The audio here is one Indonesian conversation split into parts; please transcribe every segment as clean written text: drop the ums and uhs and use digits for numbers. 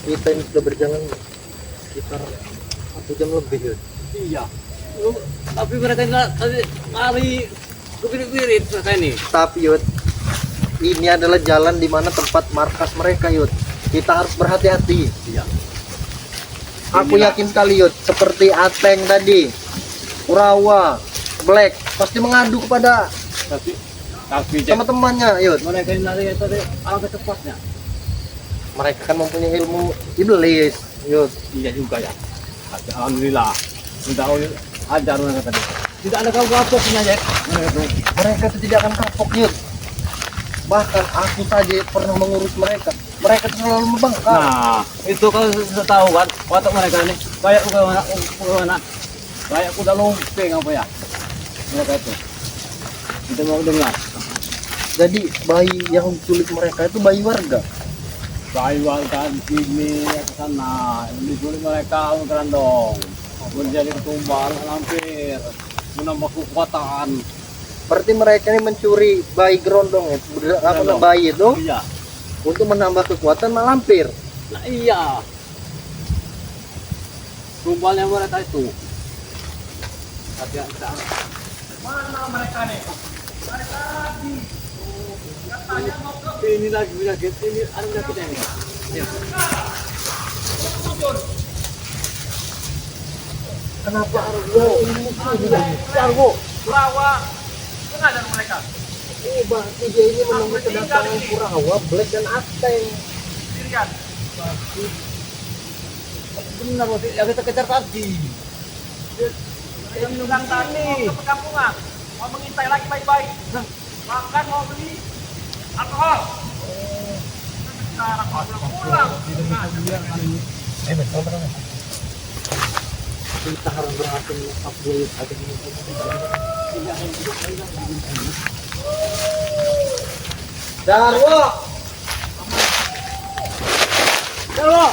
Kita ini sudah berjalan sekitar 1 jam lebih ya. Iya. Tapi mereka tadi lari kepirit-pirit mereka ini. Tapi Yud, ini adalah jalan di mana tempat markas mereka Yud. Kita harus berhati-hati. Iya. Aku yakin sekali Yud, seperti Ateng tadi, Urawa, Black pasti mengadu kepada Tapi Jack, teman-temannya Yud. mereka ini lari tadi alangkah cepatnya. Mereka kan mempunyai ilmu iblis Yud. Iya juga ya. Alhamdulillah. Sudah ajar mereka tadi. Tidak ada kapoknya Jack. Mereka itu tidak akan kapok Yud. Bahkan aku saja pernah mengurus mereka. Mereka selalu membangkang. Nah, itu kalau sudah tahu kan, watak mereka ini kayak bagaimana? Kayak kuda lumping apa ya? Mereka itu. Kita mau dengar. Jadi bayi yang diculik mereka itu bayi warga. Bayi warga di sini ke sana, ini diculik mereka keren dong. Menjadi ketumbal hampir menambah kekuatan. Berarti mereka ini mencuri bayi gerondong ya, Gerondong. bayi itu Iya. untuk menambah kekuatan malampir. Nah iya. Tumbalnya mereka itu. Tapi mana mereka nih? Mereka lagi. Katanya mau ke ini lagi penyakit ini ada penyakitnya ini. Ya. Kenapa Argo ini Argo, Kurawa, tengah dan mereka. ini berarti dia ini menunggu kedatangan Kurawa, Black dan Ateng. Sirian. Benar waktu yang kita kejar tadi. Yang menunggang tadi ke perkampungan, mau mengintai lagi baik-baik. Makan mau beli alkohol. Sekarang mau pulang. Betul. Kita harus berhasil mengungkap dia agar Darwo. Halo.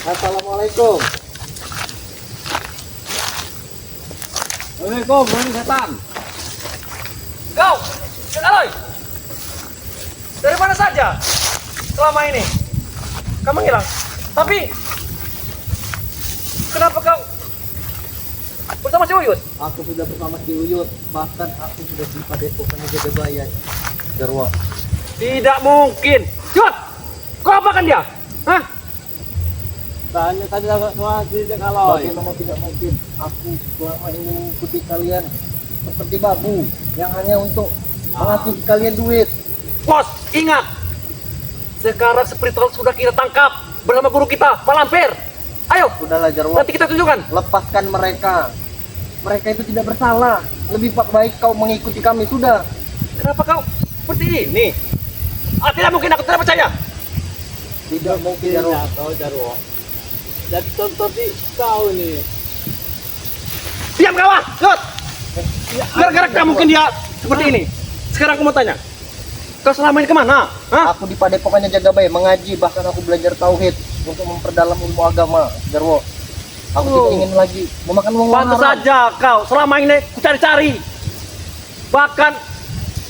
Assalamualaikum. Waalaikumsalam, ini setan. Kau, Aloy. Dari mana saja selama ini? Kamu hilang. Tapi kenapa kau bersama si Uyut? Aku sudah bersama si Uyut, bahkan aku sudah di Padepokan Jagabayan. Darwo. Tidak mungkin. Yut, kau apakan dia? Hah? Tanya tadi sama si Aloy. Bagaimana tidak mungkin? Aku selama ini mengikuti kalian seperti babu yang hanya untuk mengasih kalian duit. Bos, ingat. Sekarang spiritual sudah kita tangkap bersama guru kita, Malampir. Ayo, Sudahlah Jarwo, nanti kita tunjukkan. lepaskan mereka. Mereka itu tidak bersalah. Lebih baik kau mengikuti kami sudah. Kenapa kau seperti ini? Tidak mungkin, aku tidak percaya. Tidak mungkin Jarwo. Kau Jarwo. Dan tonton di kau ini. Diam kau, Yud. Gara-gara kamu mungkin dia seperti ini. Sekarang aku mau tanya. Kau selama ini kemana? Hah? Aku di Padepokannya Jagabayan mengaji, bahkan aku belajar tauhid untuk memperdalam ilmu agama, Jarwo. Aku tidak ingin lagi memakan uang Pantas haram. saja kau selama ini ku cari-cari. Bahkan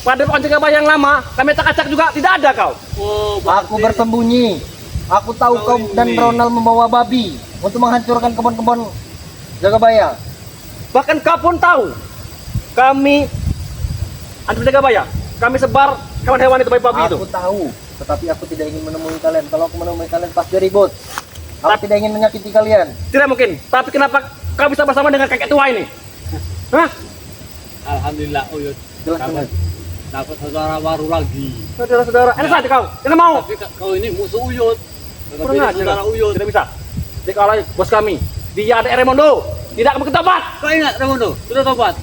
pada Jagabayan yang lama, kami acak-acak juga tidak ada kau. Aku bersembunyi. Aku tahu kau dan Ronald membawa babi untuk menghancurkan kebun-kebun Jagabayan. Bahkan kau pun tahu kami antar Jagabayan. Kami sebar hewan-hewan itu babi itu. Aku tahu, tetapi aku tidak ingin menemui kalian. Kalau aku menemui kalian pasti ribut. Aku tidak ingin menyakiti kalian. Tidak mungkin. Tapi kenapa kau bisa bersama dengan kakek tua ini? Hah? Alhamdulillah, Uyut. Jelaskan. Dapat saudara baru lagi. Saudara-saudara. Enak saja kau. Tidak mau. Tapi kau ini musuh Uyut. Kurang ajar. Saudara Uyut. Tidak bisa. Jadi kalau bos kami, dia ada Remondo. Tidak akan tobat. Kau ingat Remondo? Sudah tobat.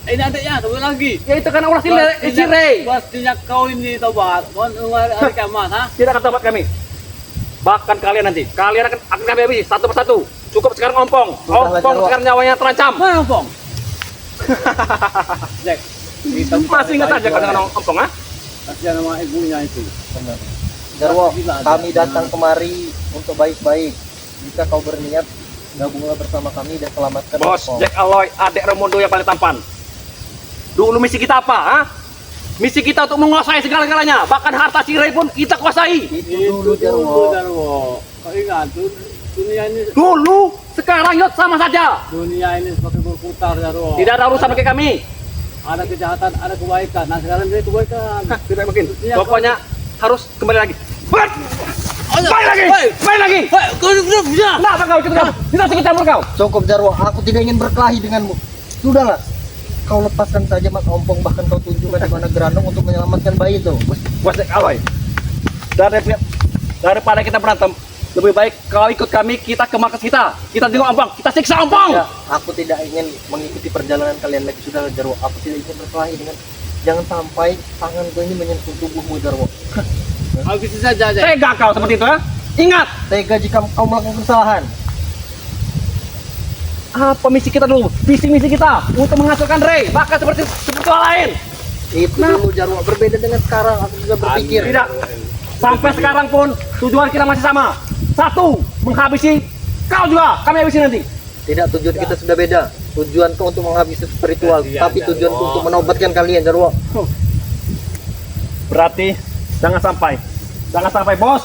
Ini adiknya, tobat lagi. Ya itu karena ulah Cirei. Pastinya kau ini tobat. Hari kiamat, ha? Tidak akan tobat kami. Bahkan kalian nanti, kalian akan kami habis satu persatu. Cukup sekarang ompong. Ompong sekarang nyawanya terancam. Mana ompong? Jack, masih ingat aja dengan ompong, ha? Kasihan sama ibunya itu. Jarwo, kami datang kemari untuk baik-baik. Jika kau berniat Gabunglah bersama kami dan selamatkan Bos Ompong. Jack Aloy, adik Raimondo yang paling tampan. Dulu misi kita apa? Ha? Misi kita untuk menguasai segala-galanya. Bahkan harta Cirei pun kita kuasai. Itu dulu Jarwo. Jarwo. Kau ingat dunia ini Dulu, sekarang Yot sama saja. dunia ini seperti berputar Jarwo. Tidak ada urusan pakai kami. Ada kejahatan, ada kebaikan. Nah sekarang dia kebaikan. Hah, tidak mungkin. Iya, Pokoknya harus kembali lagi. Main lagi. Hei. Main lagi. Hei, kau sudah bisa. Kenapa kau ikut kau? Tidak ikut campur kau. Cukup Jarwo, aku tidak ingin berkelahi denganmu. Sudahlah. Kau lepaskan saja Mas Ompong, bahkan kau tunjukkan di mana Gerandong untuk menyelamatkan bayi itu. Bos Jack Aloy. Daripada kita berantem, lebih baik kau ikut kami, kita ke markas kita. Kita tengok Ompong, kita siksa Ompong. Ya, aku tidak ingin mengikuti perjalanan kalian lagi. Sudahlah Jarwo, aku tidak ingin berkelahi dengan. Jangan sampai tanganku ini menyentuh tubuhmu Jarwo. Habis saja aja. Tega kau seperti itu, ha? Ingat, Tega jika kau melakukan kesalahan. apa misi kita dulu? Misi kita untuk menghasilkan Rey, bahkan seperti hal lain. Itu dulu Jarwo, berbeda dengan sekarang. Aku sudah berpikir. Tidak. Sampai sekarang pun tujuan kita masih sama. Satu, menghabisi kau juga. Kami habisi nanti. Tidak, tujuan kita sudah beda. Tujuanku untuk menghabisi spiritual, tapi tujuanku untuk menobatkan kalian Jarwo. Berarti jangan sampai bos.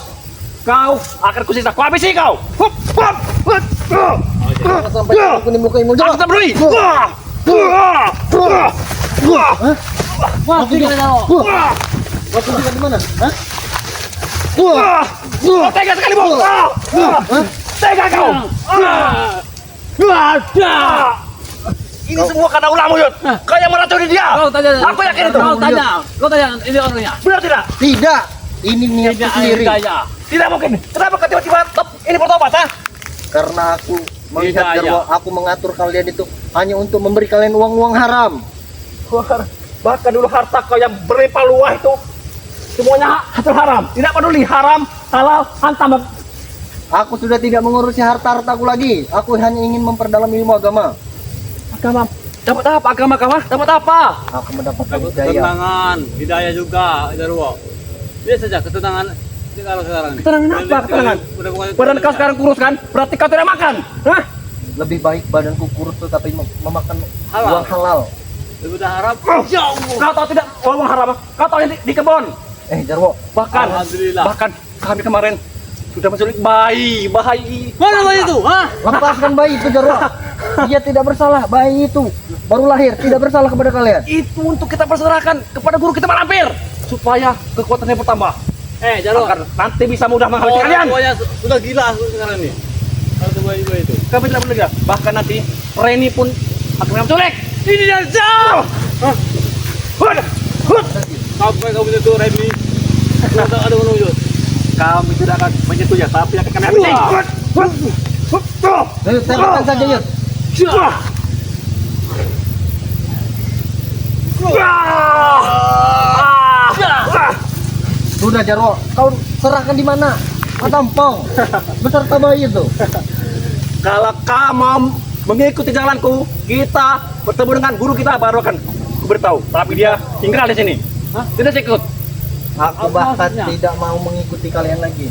Kau akan kusiksa. Kau habisi kau. Hup, hup, hup, hup. Jangan sampai aku melukai-mu Aku Jarwo. tak peduli. Wah, wah, wah, wah, Wah, tinggal Jarwo. wah, Kau tunjukkan di mana? Hah? wah. Kau tega sekali bos. Hah? Tega kau. Ada. Ini semua karena ulahmu, Yud. Kau yang meracuni dia. Kau tanya. Aku yakin itu. Kau tanya ini orangnya. Benar tidak? Tidak. Ini niatku Tidak sendiri. daya. Tidak mungkin. Kenapa kau tiba-tiba ini bertobat, ha? Karena aku melihat Tidak, Jarwo, aku mengatur kalian itu hanya untuk memberi kalian uang-uang haram. Bahkan dulu harta kau yang berlimpah luah itu semuanya hasil haram. Tidak peduli haram, halal, hantam. Aku sudah tidak mengurusi harta-hartaku lagi. Aku hanya ingin memperdalam ilmu agama. Agama. Dapat apa agama kau? Ha? Dapat apa? Aku mendapatkan Dapat hidayah. ketenangan, hidayah juga Jarwo. Biasa saja ketenangan sekarang ini. Ketenangan apa? Ketenangan. Badan kau sekarang kurus kan? Berarti kau tidak makan. Hah? Lebih baik badanku kurus tetapi memakan Halal. uang halal. Lebih harap. Ya Allah. Kau tahu tidak uang haram? Kau tahu yang di kebun? Jarwo, Alhamdulillah. Bahkan kami kemarin sudah menculik bayi. Mana bayi itu? Hah? lepaskan bayi itu Jarwo. Dia tidak bersalah, bayi itu baru lahir, tidak bersalah kepada kalian. Itu untuk kita perserahkan kepada guru kita malampir supaya kekuatannya bertambah. Jarwo. Agar nanti bisa mudah menghabisi kalian. Pokoknya sudah gila sekarang ini. Kalau bayi itu. Kami tidak boleh gila. Bahkan nanti Reni pun akan menculik. Ini dia jauh. Sampai kau punya tuh Remy. Sudah tak ada menunjuk. Kami tidak akan menyentuhnya, tapi akan kami habisi. Ayo, tembakkan saja yuk. Sudah Jarwo, kau serahkan di mana? Atampong beserta bayi itu. Kalau kamu mengikuti jalanku, kita bertemu dengan guru kita baru akan beritahu. Tapi dia tinggal di sini. Hah? Tidak ikut. Aku Apa bahkan maksudnya? tidak mau mengikuti kalian lagi.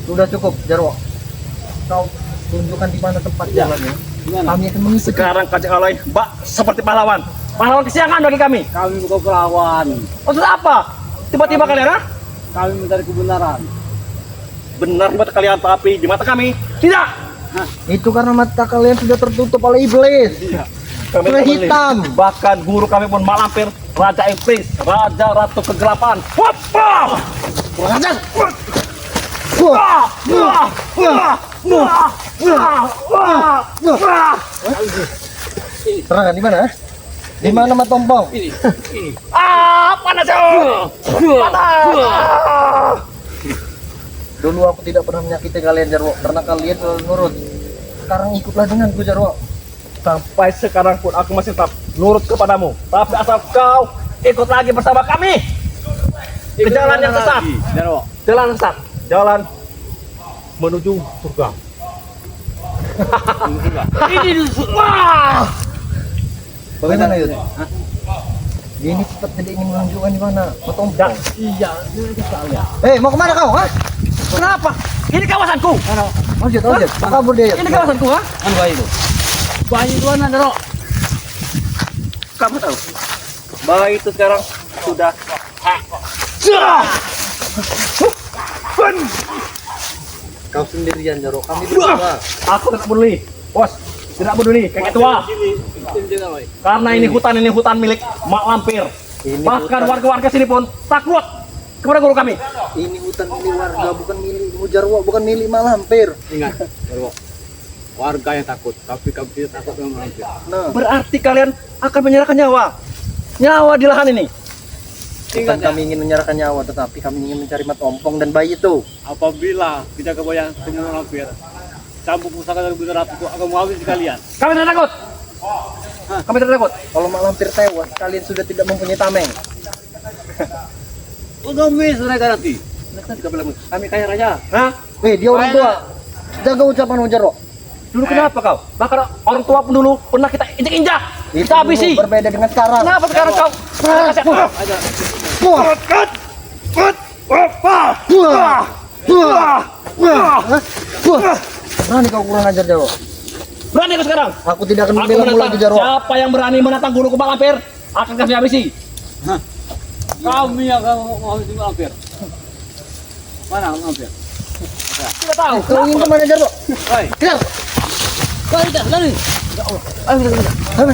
Sudah cukup Jarwo. Kau tunjukkan di mana tempat Ya. jalannya. Gimana? Kami akan mengikuti. Sekarang Kajang Aloy, Mbak, seperti pahlawan. Pahlawan kesiangan bagi kami. Kami bukan pelawan. Maksud apa? Tiba-tiba kalian, ha? Kami mencari kebenaran. Benar di mata kalian, tapi di mata kami tidak. Itu karena mata kalian sudah tertutup oleh iblis. Kami Sudah tak boleh. hitam. Bahkan guru kami pun malampir, Raja Iblis, Raja Ratu Kegelapan. Wah! Kurang ajar. Serangan di mana? Di mana Matompong? Ini. Panas ya! Panas! Dulu aku tidak pernah menyakiti kalian Jarwo karena kalian selalu nurut. Sekarang ikutlah denganku Jarwo. Sampai sekarang pun aku masih tetap nurut kepadamu. Tapi asal kau ikut lagi bersama kami ke jalan yang sesat. Jarwo. Jalan sesat. Jalan menuju surga. Ini Wah! Bagaimana Yud? Ini tetap tidak ingin menunjukkan di mana Matompong. iya, ini sekali ya. Mau kemana kau? Hah? Kenapa? Ini kawasanku. Lanjut. Kabur dia. Ini kawasanku, ha? Anu bayi itu. Bayi itu mana, Daro? Kamu tahu? Bayi itu sekarang sudah Kau sendirian Jaro, kami berdua. aku tidak peduli. Bos, tidak peduli. Kayak tua. Karena ini hutan milik Mak Lampir. Ini Bahkan hutan. warga-warga sini pun takut kepada guru kami. Ini hutan milik warga, bukan milikmu Jarwo, bukan milik Mak Lampir. Ingat, Jarwo. Warga yang takut, tapi kami tidak takut dengan Lampir. Nah, Berarti kalian akan menyerahkan nyawa. Nyawa di lahan ini. bukan kami ingin menyerahkan nyawa, tetapi kami ingin mencari Mat Ompong dan bayi itu. Apabila tidak kebayang semua Lampir, campur pusaka dari Bunda Ratu akan menghabisi kalian. Kami tidak takut. Kami tidak takut. Kalau Mak Lampir tewas, kalian sudah tidak mempunyai tameng. Udah mis mereka nanti. Kami kaya raya. Hah? Dia orang tua. Jaga ucapan Jarwo. Dulu kenapa kau? Bahkan orang tua pun dulu pernah kita injak-injak. Itu Kita habisi. dulu berbeda dengan sekarang. Kenapa sekarang kau? Wah, berani kau kurang ajar Jarwo. Berani kau sekarang? Aku tidak akan Aku membela mu menantang. lagi Jarwo. Siapa yang berani menantang guru Mak Lampir akan kami habisi. Kami yang akan menghabisi Lampir. Mana Lampir? Tidak tahu. Kau ingin kemana Jarwo? Hei, Kejar. kau tidak lari. Ayo,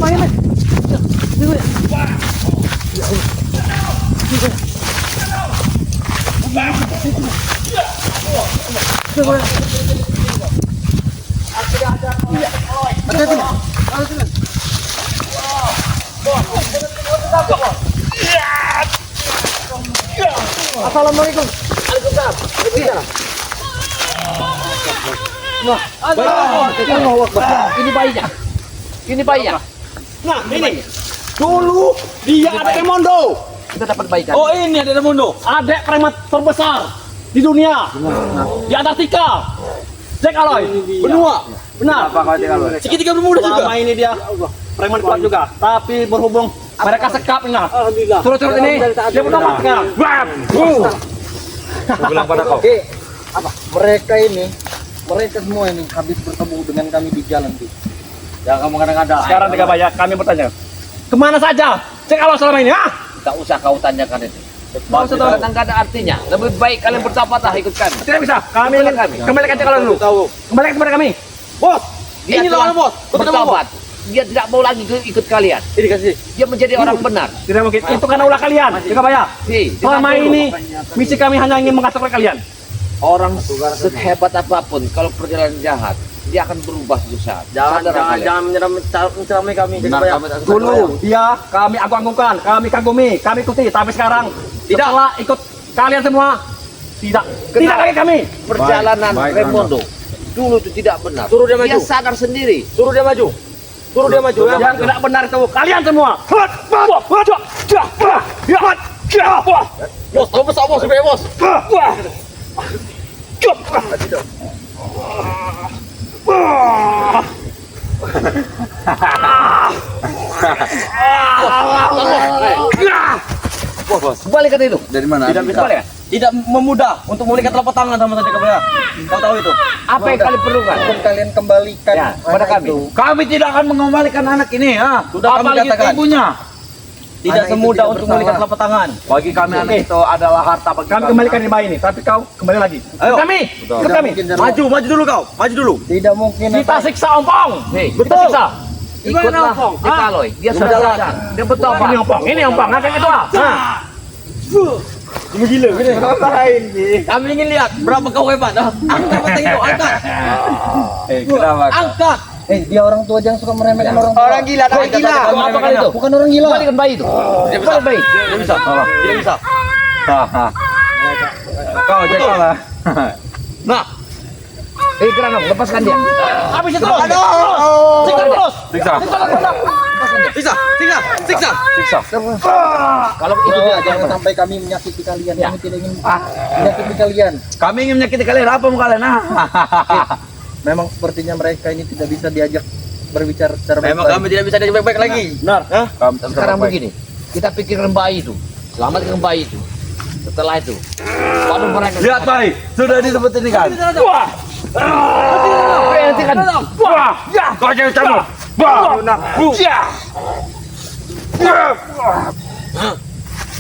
main. Assalamualaikum. Allahu Akbar. Ini bayinya. Ini bayinya. Nah, ini. Dulu dia ada Remondo. Kita dapat bayi kan? Oh ini ada Mundo. Adek premat terbesar di dunia. Di Antartika. Jack Aloy. Benua. Benar. Apa kau Jack Aloy? Segitiga bermuda juga. Selama ini dia preman kuat juga. Tapi berhubung mereka sekap ingat. Alhamdulillah. Surut-surut ini dia bertobat sekarang. Bam. Bilang pada kau. Oke, mereka semua ini habis bertemu dengan kami di jalan tuh. Jangan kamu kadang-kadang. Sekarang tiga banyak kami bertanya. Kemana saja? Cek Aloy selama ini, ha? Tak usah kau tanyakan itu. Mau Itu tahu? nggak ada artinya. Lebih baik kalian bertobatlah ikut kami. Tidak bisa. Kami ingin kembalikan Cek Aloy dulu. Tahu. Kembalikan kepada kami. Bos. Dia Ini telah lawan bos. bertobat. Dia tidak mau lagi ikut kalian. Ini kasih. Dia menjadi orang benar. Tidak mungkin. Itu karena ulah kalian. Tiga banyak. Selama ini misi kami hanya ingin mengatakan kalian. Orang sehebat apapun kalau perjalanan jahat, dia akan berubah suatu saat. Sadar kalian. menceramai kami. Dulu dia kami agung-agungkan, kami kagumi, kami ikuti. Tapi sekarang setelah ikut kalian semua tidak lagi kami. Perjalanan Remondo dulu itu tidak benar. Suruh dia maju. Dia sadar sendiri. Suruh dia maju. Suruh dia maju. Yang tidak benar itu kalian semua. Bos, kau besar bos, supaya bos. Balik kata itu. Dari mana? Tidak bisa. Ya? Tidak memudah untuk mengikat telapak tangan sama tadi kepada. Kau tahu itu? Apa yang kalian perlukan? Dan kalian kembalikan Ya, kepada anak kami. itu. Kami tidak akan mengembalikan anak ini, ya. Sudah kami Apalagi katakan. ibunya. Tidak Anak itu semudah tidak untuk bersalah. mengikat telapak tangan. Bagi kami anak Oke. itu adalah harta bagi Kami kembalikan di bayi ini, tapi kau kembali lagi. Ayo. Ikut kami, ikut Tidak kami. mungkin, Jarwo. Maju dulu kau. Maju dulu. Tidak mungkin. Kita siksa ompong. Hei, Kita siksa. ikutlah Ompong? Cek Aloy. Dia sudah Sudah sadar. Dia bertobat. Ini ompong, ini ompong. Nah, kayak gitu ah. Nah. Gila gini. Ngapain sih? Kami ingin lihat berapa kau hebat. Angkat penting itu, angkat. Kenapa? Angkat. Dia orang tua jangan suka meremehkan orang tua. Orang gila, orang gila. Apa kali itu? Bukan orang gila. Kembalikan bayi itu. Kembalikan bayi. Tidak bisa. Tidak bisa. Kau jaga lah. Nah, Geranong, lepaskan dia. Habis itu. Aduh. Siksa terus. Siksa. Siksa. Siksa. Siksa. Siksa. Kalau itu dia, jangan sampai kami menyakiti kalian. Kami tidak ingin menyakiti kalian. Kami ingin menyakiti kalian. Apa mau kalian? Memang sepertinya mereka ini tidak bisa diajak berbicara secara Memang baik-baik. kami tidak bisa diajak baik-baik lagi. Benar. Sekarang begini, kita pikirkan bayi itu. Selamatkan bayi itu. Setelah itu, baru mereka. Lihat baik, sudah disebut ini kan. Wah. Hentikan. Wah, ya, kau jangan cabut. Wah, ya.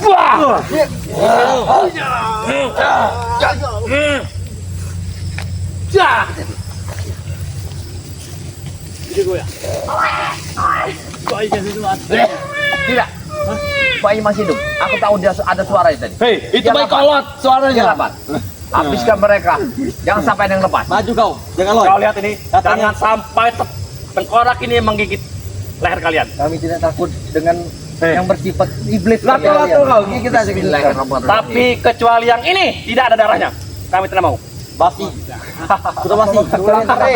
Wah. Ini gue ya. Bayi kan itu mati. Tidak. Bayi masih hidup. Aku tahu dia ada suara tadi. Hei, itu Dia bayi lepas. kolot Dia suaranya. lepas. Habiskan mereka. Jangan sampai ada yang lepas. Maju kau, jangan loy. Kau lihat ini, jangan sampai tengkorak ini menggigit leher kalian. Kami tidak takut dengan yang bersifat iblis. Lato-lato kau, gigit aja gigit. Tapi kecuali yang ini tidak ada darahnya. Kami tidak mau. Basi. Sudah basi.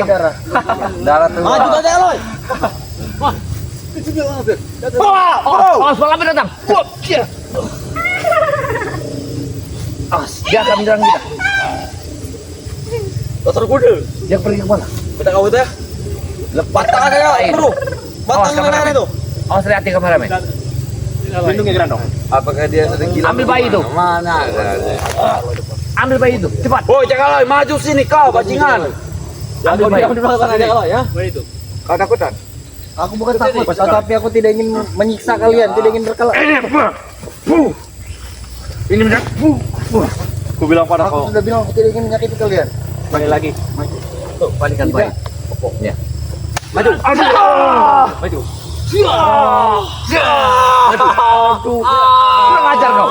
darah. Darah tuh. Maju kau jangan loy. Wah, Oh, sebelah kami datang. Dia akan menyerang kita. Dasar kuda. Dia pergi ke mana? Kita kau itu ya. Lepas Batang aja ya, bro. Batang kameramen. mana itu? Awas hati kameramen. lindungi Grandong. Apakah dia sedang gila? Ambil bayi itu. Mana? Ambil bayi itu. Cepat. Oh, jangan loy, maju sini kau, bajingan. Ambil bayi. Di belakang sana jangan loy ya. Bayi itu. Kau takutan? Aku bukan takut, tapi aku tidak ingin menyiksa kalian, tidak ingin berkelahi. Ini benar. Aku bilang pada Aku kau. sudah bilang aku tidak ingin menyakiti kalian. Balik lagi. Tuh, balikan bayi. Ya. Maju. Maju. Aduh. Kurang ajar kau.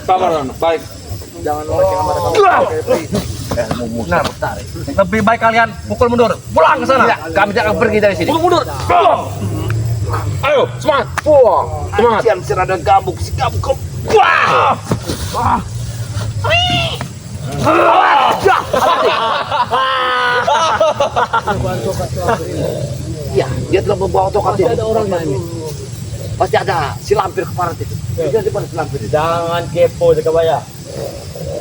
Sabar, baik. Jangan Lebih baik kalian pukul mundur. Pulang ke sana. Tidak, kami tidak akan pergi dari sini. Pukul mundur. Ayo, semangat. Semangat. Sian serada gabuk, si gabuk. Iya, dia telah membawa tokat itu. Ada orangnya ini. Pasti ada si lampir keparat itu. Dia di mana si lampir itu? Jangan kepo, Jakabaya.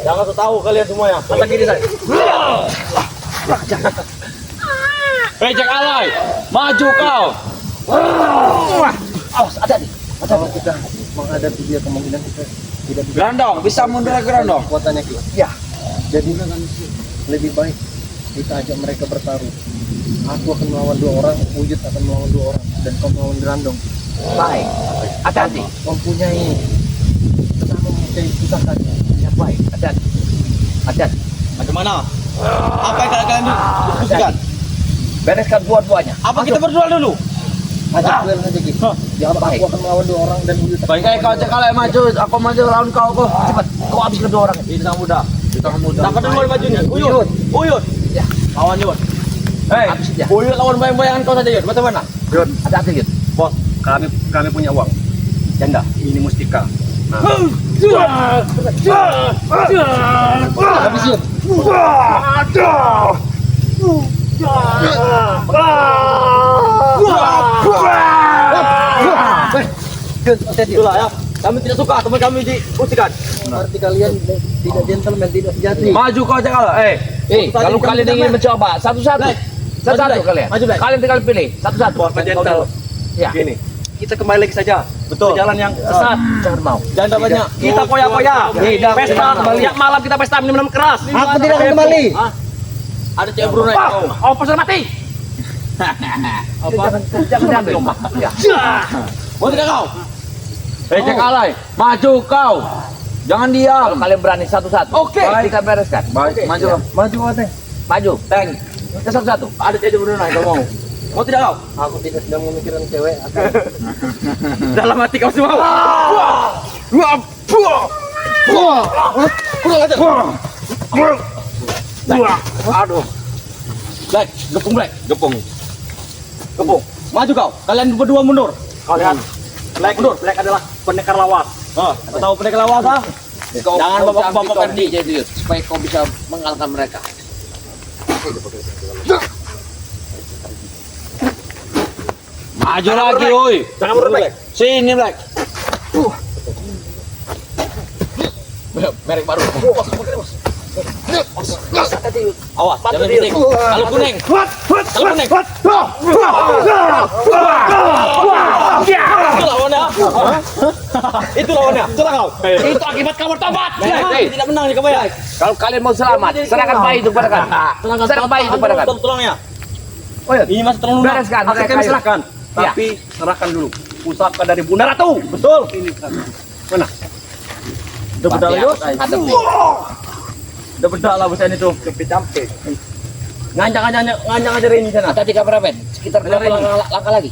Jangan so tahu kalian semuanya. Kata kiri saya. Hei, Jak Alay, maju kau. Awas, ada nih. Kalau kita menghadapi dia kemungkinan kita tidak bisa Grandong, bisa mundur lagi Grandong. kekuatannya kita. Ya, Jadi lebih baik kita ajak mereka bertarung. Aku akan melawan 2 orang, Wujud akan melawan 2 orang, dan kau melawan Grandong. baik. Hati-hati. Mempunyai mempunyai susah saja. Ya, baik. Hati-hati. Hati-hati. Macam mana? Apa yang kalian diskusikan? Bereskan dua-duanya. Apa kita berduel dulu? Ajak duel saja gitu. Jangan Baik. aku akan melawan 2 orang dan Wujud. Baik, kau Jak Alay maju, aku maju lawan kau. Cepat, kau habiskan 2 orang. Ini sangat mudah. Siapa dulu maju nih? Uyut. Uyut. Ya, Lawan Uyut. Hei, habis dia. Uyut lawan bayang-bayangan kau saja Uyut. Macam mana? Hati-hati, Yud. Bos, kami punya uang. Janda, ini mustika. Habis Yud. Yud, hati-hati, Yud. Itulah ya. Kami tidak suka teman kami diusikan. Berarti kalian tidak gentleman, tidak sejati. Maju kau Jak Alay. Kalau kalian ingin mencoba satu-satu, satu-satu kalian. Maju, Black. Kalian tinggal pilih satu-satu. Gentle. Ya, Gini, kita kembali lagi saja. Betul. Ke jalan yang sesat. jangan mau. Janda banyak. Kita poya-poya. Tidak, Pesta, tidak kembali. tiap malam kita pesta minum-minum keras. Aku tidak akan kembali. Ada cewek Brunei kau. Oh, pasal mati. Jangan diambil. Ya. Mau tidak kau? Hei Jak Alay, maju kau. Jangan diam. Kalau kalian berani satu-satu, Oke. kita bereskan. Baik, maju. Maju Wate. Maju, tank. Kita satu-satu. Ada cewek Brunei kau mau? Mau tidak kau? Aku tidak sedang memikirkan cewek. Dalam hati kau semua. Aduh. Black, gepung Black, gepung. Gepung. Maju kau. Kalian berdua mundur. Kau lihat. Black mundur. Black adalah pendekar lawas. Tahu pendekar lawas ah? Jangan bapak-bapak pergi jadi Yud, supaya kau bisa mengalahkan mereka. Maju lagi, oi. Jangan mundur, Black. Sini Black. Merek baru. tadi. Awas, Bantu jangan dia. bising. Kalau kuning. Kalau kuning. Itu lawannya. Itu lawannya. Curang kau. Itu akibat kamu tobat. Tidak menang nih kamu ya. Kalau kalian mau selamat, serahkan bayi itu kepada kami. Serahkan bayi itu kepada kami. Tulangnya. Oh ya, Ini masih terlalu lunak. Bereskan, Akan bereskan. kami serahkan. Ya. Tapi serahkan dulu. Pusaka dari Bunda Ratu. Betul. Mana? Udah beda lah yuk. Udah beda lah busan itu. Campik-campik. Nganjang aja Reni sana. Ada 3 berapa? Sekitar Ada 8 Reni. langkah lagi.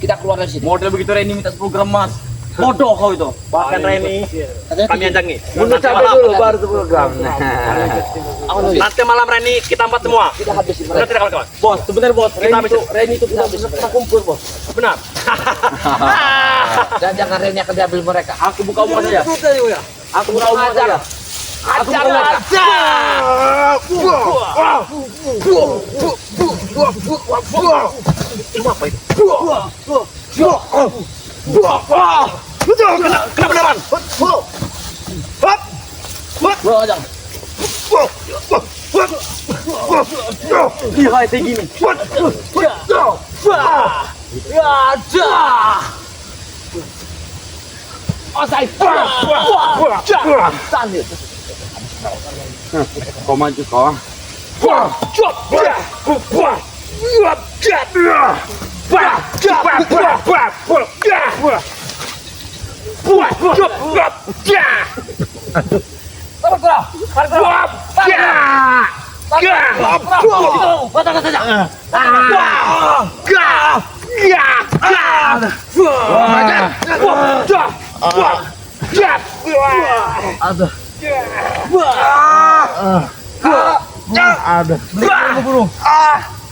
Kita keluar dari sini. Model begitu Reni minta 10 gram emas. Bodoh kau itu. Bahkan Reni kami anjangi. Bunuh capek dulu baru 10 gram. Nanti malam Reni kita empat semua. Kita habisin Benar mereka. tidak kawan-kawan? Bos, sebentar bos. Kita habis. Reni itu kita bisa kumpul, Bos. Benar. Dan jangan Reni akan diambil mereka. Aku buka umur saja. Aku buka umur saja. Aku buka umur saja. Apa itu? Kenapa teman? Lihat kayak gini. Kau maju kau.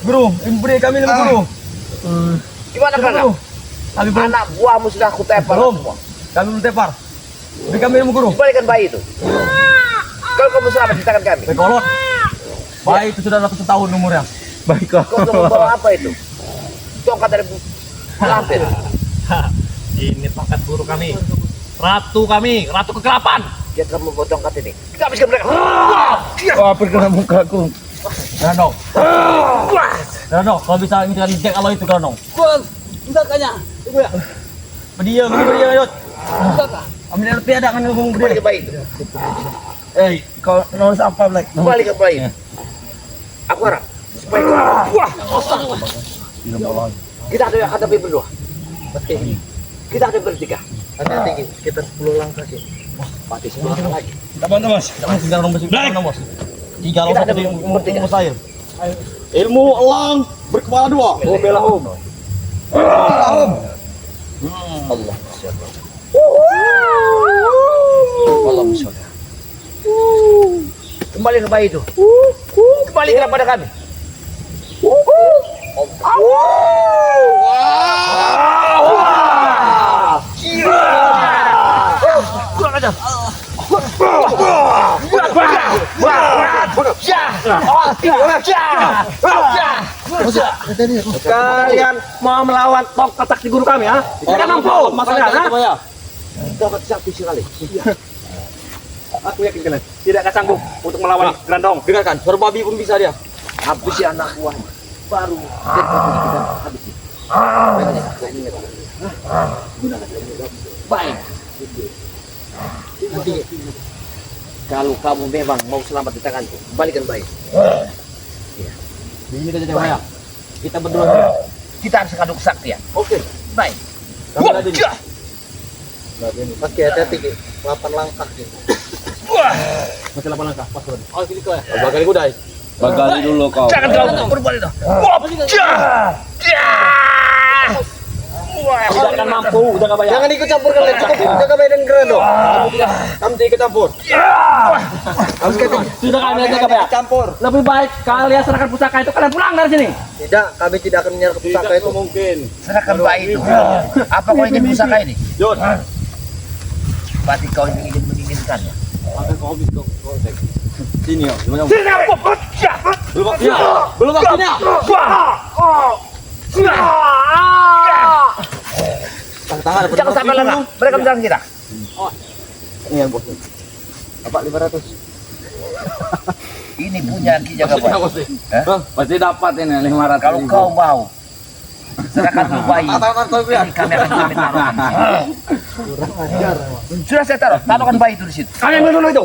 Guru, beri kami lima guru. Gimana kan? Kami belum, Anak buahmu sudah aku tepar belum. semua. Kami belum tepar. Beri kami lima guru. Kembalikan bayi itu. Kalau kamu selamat di tangan kami. Kolot. Bayi itu sudah ratusan tahun umurnya. Baiklah. Kau tuh membawa apa itu? Tongkat dari lampir. Ini pangkat guru kami. Ratu kami, ratu kegelapan. Dia telah membawa tongkat ini. Kita habiskan mereka. Wah, perkara mukaku. Granong. Granong, kalau bisa ini kan Jack kalau itu Granong. Enggak kayaknya. Ibu ya. Berdiam, Yot. Ambil air tiada kan ngomong Kembalikan bayi itu. Kau nol apa Black? Kembalikan bayi itu. Aku harap supaya kau. Kita ada yang hadapi berdua. Kita ada bertiga. Hati-hati, sekitar 10 langkah sih. Mati 10 langkah lagi. Tak bantu Mas. Jangan Granong masih Granong Mas. Tiga lawan satu yang umur saya. Ilmu elang berkepala dua. Bela Om. Allah masyaallah. Allah masyaallah. Kembali ke bayi itu. Kembali kepada kami. Kalian mau melawan tongkat sakti guru kami ya? Tidak mampu. Masalah Tongkat sakti sekali. Aku yakin kalian tidak akan sanggup untuk melawan Grandong. Dengarkan, suara babi pun bisa dia. Habisi anak buah. Baru kita habisi. Baik. Kalau kamu memang mau selamat di tanganku, kembalikan bayi. Ini kita jadi kita berdua. Kita harus adu kesaktian. Oke. Baik. Kami lagi nih. Oke, hati-hati, 8 langkah gitu. Masih 8 langkah. Pas lagi. Oh, gini kau ya. Bagali kudai. Bagali dulu kau. Jangan terlalu berbuat itu. Tidak akan mampu, udah gak bayar. Jangan ikut campur kalian, cukup jaga bayi dan Grandong. Kamu tidak ikut campur. Sudah kami aja gak bayar. Campur. Lebih baik kalian serahkan pusaka itu, kalian pulang dari sini. Tidak, kami tidak akan menyerah ke pusaka itu. Mungkin. Serahkan bayi itu. Apa kau ingin pusaka ini? Jod. Berarti kau ingin menginginkannya. Akan kau habis kau. Sini ya. Belum waktunya. Belum waktunya. Tangan. Jangan sampai lengah. Mereka menyerang kita. Ini yang bos. Apa 500? Ini punya Ki Jagabayi. Pasti dapat ini 500. Kalau kau mau serahkan dulu bayi, ini kami akan kami taruhkan di sini. Sudah saya taruhkan bayi itu di situ. Kami ambil dulu itu.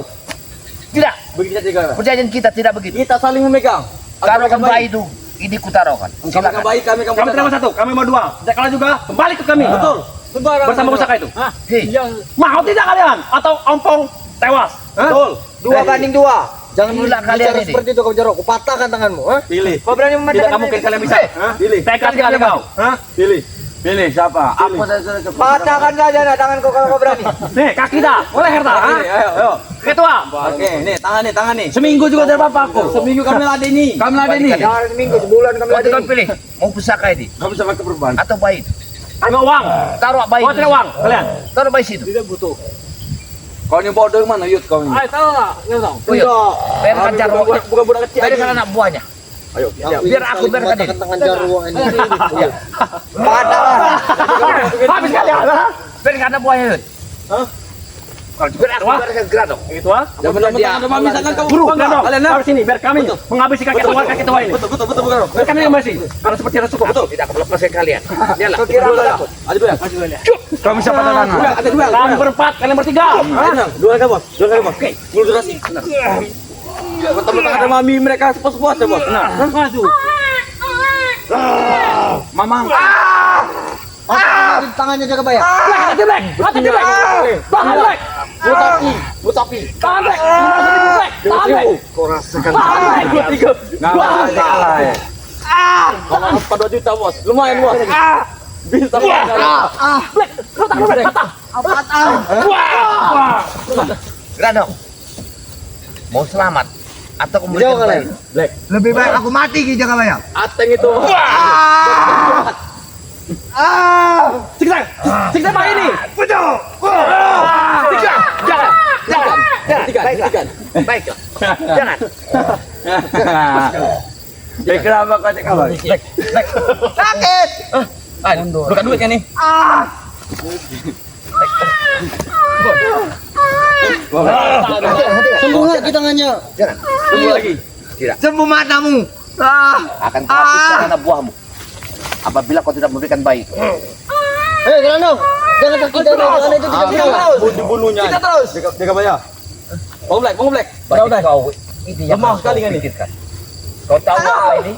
Tidak, Begitu juga. perjanjian kita tidak begitu. Kita saling memegang. Taruhkan bayi itu, ini kutaruhkan. Kami Silakan. baik, kami Kami terima satu, kami mau 2. Tidak kalah juga, kembali ke kami. Betul. Sembarang. Bersama pusaka itu. Hei, Mau tidak kalian? Atau ompong tewas? Betul. 2 banding 2. Jangan Inilah kalian Bicara ini. seperti itu kau Jarwo, aku patahkan tanganmu, ha? Pilih. Kau berani Tidak memandangkan mungkin kalian bisa. Pilih. Tekad sekali kau. Pilih. Pilih siapa? Aku sudah cukup. Patahkan saja nah tanganku kalau kau berani. Nih, kaki dah. Boleh herta. Ayo. Ketua. Oke, nih tangan nih. Seminggu juga dari bapak aku. Seminggu kami ladeni. Kami ladeni. Jangan seminggu, sebulan kami Waktu lagi. kau pilih, mau pusaka ini Kami bisa pakai perban. atau bayi itu? Enggak uang. Taruh bayi Kau itu. tidak uang kalian. Taruh bayi situ. Tidak butuh. Kau ini bodoh mana Yud kau ini? Ayo tahu enggak? Enggak tahu. Oh, iya. Bayarkan Jarwo. Bukan budak kecil. Bayarkan anak buahnya. Ayo. Biar aku biarkan ini. Patahkan tangan Jarwo ini. Iya. Patahkan. Habis kalian. Biarkan anak buahnya itu. Hah? Kalau biar aku biarkan gerak dong. Itu ah. Jangan dia. Misalkan kamu Buru, enggak enggak. kalian Habis ini biar kami menghabisi kaki tua ini. Betul bukan. Biar kami yang masih. Karena seperti Rasul. Betul. Tidak aku lepaskan kalian. Dialah. Kau kira apa? Ada dua. Kami siapa tangan? Ada dua. Kami berempat, kalian bertiga. Dua kali bos. Oke. Mulu durasi. Teman-teman ada mami mereka sepuas-puas ya bos. Nah. Mamang. Tangannya Jagabayi. Hati black. Hati black. Tahan black. Mutapi. Tahan black. Tahan black. Kau rasakan. Tahan black. 2, 3. kalah ya. Kalau apa 2 juta bos. Lumayan bos. Bisa Black. Patah black. Patah. Wah. Gerak dong. Mau selamat atau Jauh kemudian kalian. Black. Lebih baik aku mati Ki Jagabayi. Ateng itu. Siksa. Siksa Pak ini. Betul. Siksa. Jangan. Jangan. Hentikan. Baiklah. Jangan. Kenapa kau cek kabar? Sakit. Bukan duit kan nih? Sembuh nggak ki tangannya? Jangan. Tunggu lagi. Sembuh matamu. Akan kau habiskan anak buahmu. Apabila kau tidak memberikan bayi. Hei, jalan dong. Jangan sakit jangan itu Dibunuhnya. Kita terus. Jaga bayar. Bang Black. Bagi kau ini yang Lemah harus sekali kau kan ini? pikirkan. Kau tahu apa ini?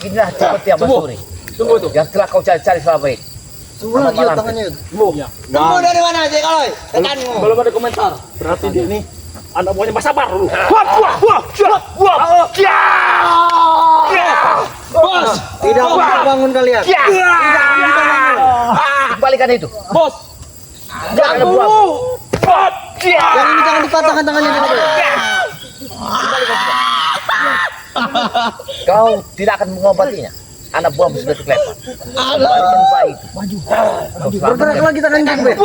Inilah seperti apa Sembuh. suri Tunggu itu. yang telah kau cari-cari selama ini. Sembuh lagi Malam. tangannya. Sembuh. Sembuh dari mana sih kalau? Tekanmu. Belum ada komentar. Berarti dia ini anak buahnya Mas Sabar dulu. Wah. Bos. Tidak bisa bangun kalian. Kembalikan itu. Bos. Jangan anak buahmu. Jangan dipatahkan tangannya Jagabayi. Kau tidak akan mengobatinya. Anak buahmu sudah terlempar. Kembalikan bayi itu. Maju. Kau Bergerak selamatkan. lagi tangan Jagabayi.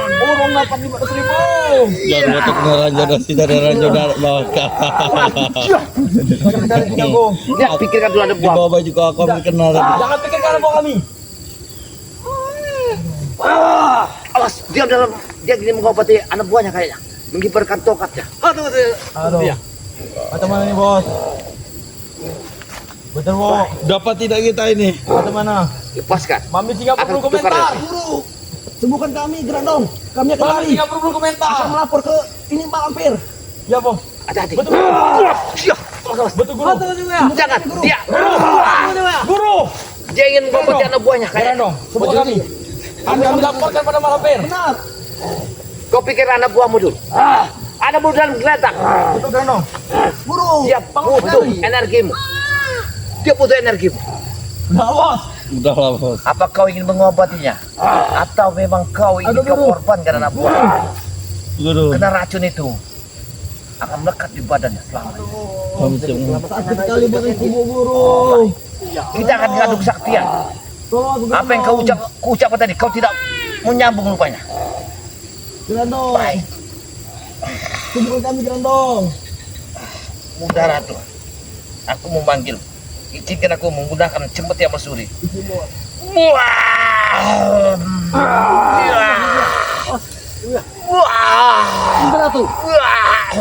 Burung 8.500.000. Jangan untuk ngeranjau si dari ranjau darat bawah. Ya, pikirkan dulu anak Di buahmu. bawah juga aku ambil kenal. Jangan pikir karena bawa kami. Awas, dia gini mengobati anak buahnya kayaknya. Mengibarkan tokatnya. Aduh. Macam mana nih bos? Betul bos. Dapat tidak kita ini? Macam mana? Lepaskan. Mami singa Akan perlu kutukar komentar. dia. Sembuhkan kami, gerak dong. Kami akan Mami lari. singa perlu komentar. Melapor ke ini Pak Lampir. Ya bos. Hati-hati. Betul. Betul guru. Jangan. Dia. Guru. Dia ingin mengobati anak buahnya Gerak kayaknya. dong. Sembuh kami. Kami laporkan pada Pak Lampir. Benar. Kau pikir anak buahmu dulu. Anak buah dalam geletak. Betul gerak dong. Buru. Dia butuh energimu. Dia butuh energimu. Nah bos. Udah lah bos. Apa kau ingin mengobatinya? Atau memang kau ingin kau korbankan anak buah? Guru. Karena racun itu akan melekat di badannya selamanya. Kami semua. Sakit sekali badan ibu guru. Kita akan mengadu kesaktian. Apa yang kau ucapkan tadi, kau tidak menyambung rupanya. Gerandong. Baik, Sembuhkan kami Gerandong. Bunda Ratu. Aku memanggil. Izinkan aku menggunakan cemeti yang bersuri. Wah! Gimana tuh?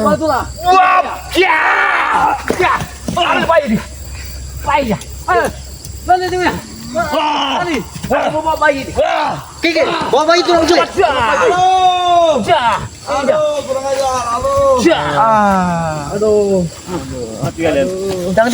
Bantulah. Ada bayi ini. Bayi ya. Ayo. Lari itu ya. Lari. Aku bawa bayi ini. Kiki, bawa bayi itu langsung. Aduh. Aduh, kurang ajar. Aduh. Aduh. Aduh. Mati kalian. Jangan